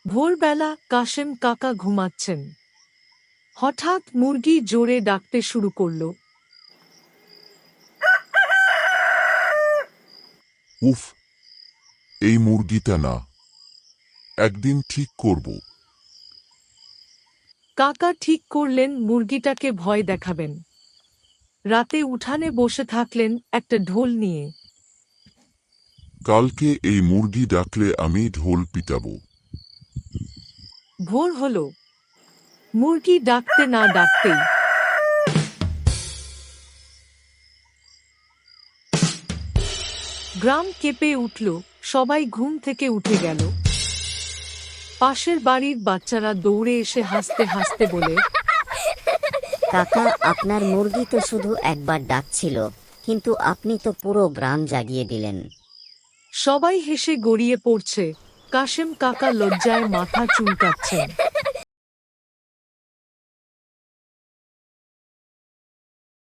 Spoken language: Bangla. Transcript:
ভোরবেলা কাশেম কাকা ঘুমাচ্ছেন। হঠাৎ মুরগি জোরে ডাকতে শুরু করল। উফ, এই মুরগিটা না, একদিন ঠিক করব। কাকা ঠিক করলেন মুরগিটাকে ভয় দেখাবেন। রাতে উঠানে বসে থাকলেন একটা ঢোল নিয়ে। কালকে এই মুরগি ডাকলে আমি ঢোল পিটাবো। ভোর হল। মুরগি ডাকতে না ডাকতেই গ্রাম কেঁপে উঠল, সবাই ঘুম থেকে উঠে গেল। পাশের বাড়ির বাচ্চারা দৌড়ে এসে হাসতে হাসতে বলে, কাকা, আপনার মুরগি তো শুধু একবার ডাকছিল, কিন্তু আপনি তো পুরো গ্রাম জাগিয়ে দিলেন। সবাই হেসে গড়িয়ে পড়ছে। কাশেম কাকা লজ্জায় মাথা চুলকাচ্ছেন।